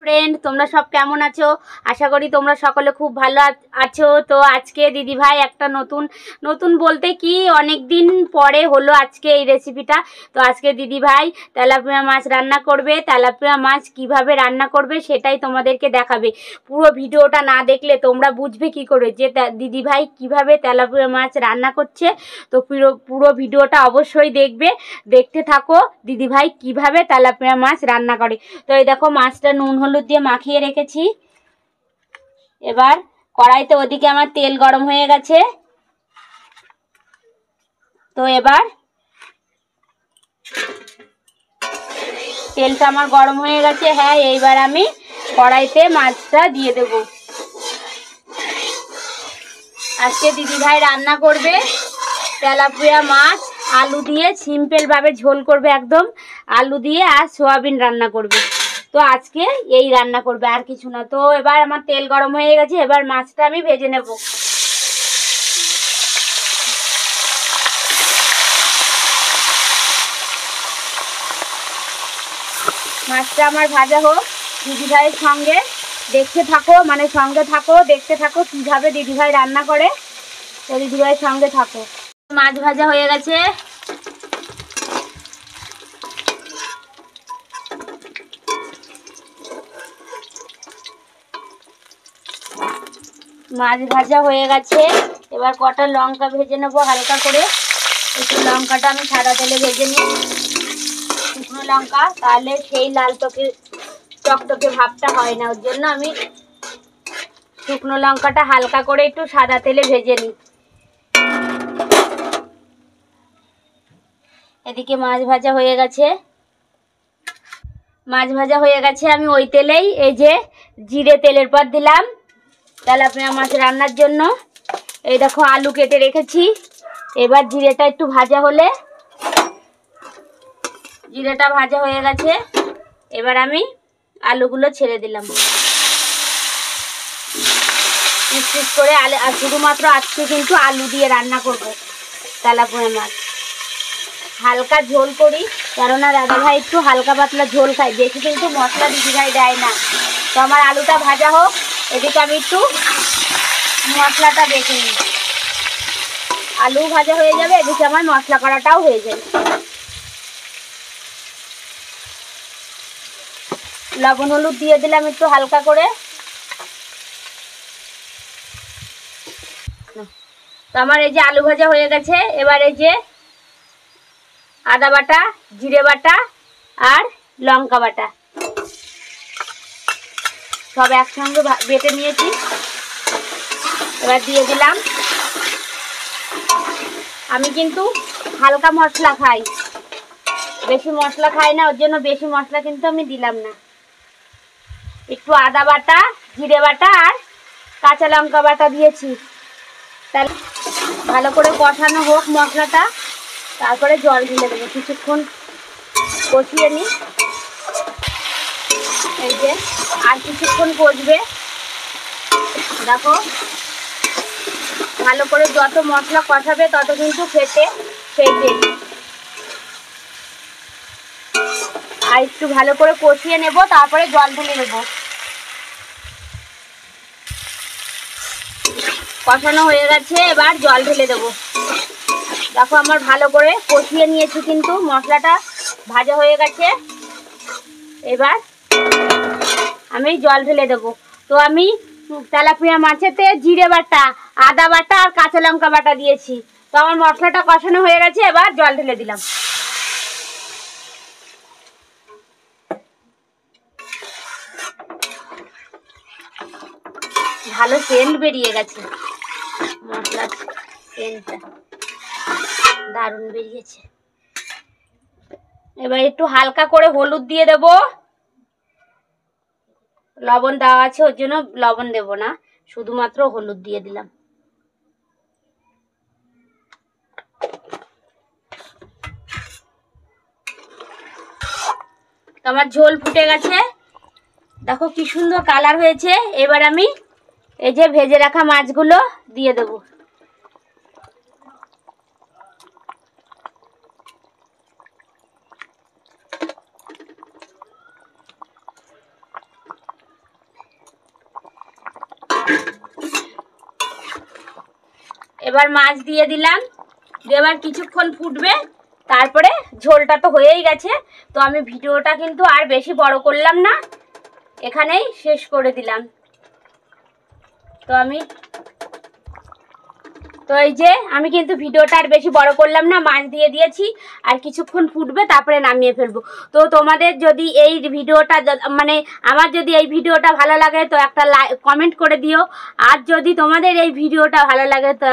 Friend, তোমরা সব কেমন আছো? আশা করি তোমরা সকলে খুব ভালো আছো। তো আজকে দিদিভাই একটা নতুন বলতে কি অনেক দিন পরে হলো আজকে এই রেসিপিটা। তো আজকে দিদিভাই তেলাপিয়া মাছ রান্না করবে। তেলাপিয়া মাছ কিভাবে রান্না করবে সেটাই তোমাদেরকে দেখাবে। পুরো ভিডিওটা না দেখলে তোমরা বুঝবে কি করে যে দিদিভাই কিভাবে তেলাপিয়া মাছ রান্না করছে। তো পুরো ভিডিওটা অবশ্যই দেখতে থাকো দিদিভাই কিভাবে তেলাপিয়া মাছ রান্না করে। তো এই দেখো মাছটা নুন হলুদ দিয়ে মাখিয়ে রেখেছি। এবার কড়াইতে ওদিকে আমার তেল গরম হয়ে গেছে। তো এবার তেলটা আমার গরম হয়ে গেছে। হ্যাঁ, এইবার আমি কড়াইতে মাছটা দিয়ে দেব। আজকে দিদিভাই রান্না করবে তেলাপিয়া মাছ আলু দিয়ে, সিম্পল ভাবে ঝোল করবে একদম। আলু দিয়ে আর সোয়াবিন রান্না করবে। তো আজকে এই রান্না করবে, আর কিছু না। তো এবার আমার তেল গরম হয়ে গেছে, এবার মাছটা আমি ভেজে নেব। মাছটা আমার ভাজা হোক, দিদিভাইয়ের সঙ্গে দেখতে থাকো, দেখতে থাকো কিভাবে দিদিভাই রান্না করে। তো দিদিভাইয়ের সঙ্গে থাকো। মাছ ভাজা হয়ে গেছে। মাছ ভাজা হয়ে গেছে, এবার কটা লঙ্কা ভেজে নেবো হালকা করে। একটু লঙ্কাটা আমি সাদা তেলে ভেজে নিই, শুকনো লঙ্কা, তাহলে সেই লাল টকটকে ভাবটা হয় না। ওর জন্য আমি শুকনো লঙ্কাটা হালকা করে একটু সাদা তেলে ভেজে নিই। এদিকে মাছ ভাজা হয়ে গেছে। আমি ওই তেলেই এই যে জিরে তেলের পর দিলাম তেলাপিয়া মাছ রান্নার জন্য। এই দেখো আলু কেটে রেখেছি। এবার জিরেটা একটু ভাজা হলে, জিরেটা ভাজা হয়ে গেছে, এবার আমি আলুগুলো ছেড়ে দিলাম পিস করে। আর শুধুমাত্র আজকে কিন্তু আলু দিয়ে রান্না করব তেলাপিয়া মাছ। হালকা ঝোল করি, কেননা দাদাভাই একটু হালকা পাতলা ঝোল খাই, বেশি কিন্তু মশলা দিদিভাই দেয় না। তো আমার আলুটা ভাজা হোক, এদিকে আমি একটু মশলাটা দেখে নিই। আলু ভাজা হয়ে যাবে, এদিকে আমার মশলা করাটাও হয়ে যাবে। লবণ হলুদ দিয়ে দিলাম একটু হালকা করে। তো আমার এই যে আলু ভাজা হয়ে গেছে। এবার এই যে আদা বাটা, জিরে বাটা আর লঙ্কা বাটা সব একসঙ্গে বেটে নিয়েছি, এবার দিয়ে দিলাম। আমি কিন্তু হালকা মশলা খাই, বেশি মশলা খাই না, ওর জন্য বেশি মশলা কিন্তু আমি দিলাম না। একটু আদা বাটা, জিরে বাটা আর কাঁচা লঙ্কা বাটা দিয়েছি। তাহলে ভালো করে কষানো হোক মশলাটা, তারপরে জল ঢেলে দেবো। কিছুক্ষণ কষিয়ে নিই। এই যে আর কিছুক্ষণ কষবে, দেখো ভালো করে যত মশলা কষাবে তত কিন্তু খেতে আর একটু ভালো করে কষিয়ে নেব, তারপরে জল ঢেলে নেব। কষানো হয়ে গেছে, এবার জল ঢেলে দেবো। দেখো আমার ভালো করে কষিয়ে নিয়েছি, কিন্তু মশলাটা ভাজা হয়ে গেছে। এবার আমি জল ঢেলে দেবো। তো আমি তেলাপিয়া মাছেতে জিরে বাটা, আদা বাটা আর কাঁচা লঙ্কা বাটা দিয়েছি। তো আমার মশলাটা কষানো হয়ে গেছে, এবার জল ঢেলে দিলাম। ভালো সেন্ট বেরিয়ে গেছে, মশলার সেন্টটা দারুণ বেরিয়েছে। এবার একটু হালকা করে হলুদ দিয়ে দেব। লবণ দেওয়া আছে, ওর জন্য লবণ দেব না, শুধুমাত্র হলুদ দিয়ে দিলাম। আমার ঝোল ফুটে গেছে, দেখো কি সুন্দর কালার হয়েছে। এবার আমি এই যে ভেজে রাখা মাছগুলো দিয়ে দেব। এবার মাছ দিয়ে দিলাম, এবার কিছুক্ষণ ফুটবে, তারপরে ঝোলটা তো হয়েই গেছে। তো আমি ভিডিওটা কিন্তু আর বেশি বড় করলাম না, এখানেই শেষ করে দিলাম। তো এই যে আমি কিন্তু ভিডিওটা আর বেশি বড় করলাম না, মাছ দিয়ে দিয়েছি, আর কিছুক্ষণ ফুটবে তারপরে নামিয়ে ফেলবো। তো তোমাদের যদি এই ভিডিওটা মানে আমার যদি এই ভিডিওটা ভালো লাগে তো একটা কমেন্ট করে দিও, আর যদি তোমাদের এই ভিডিওটা ভালো লাগে তো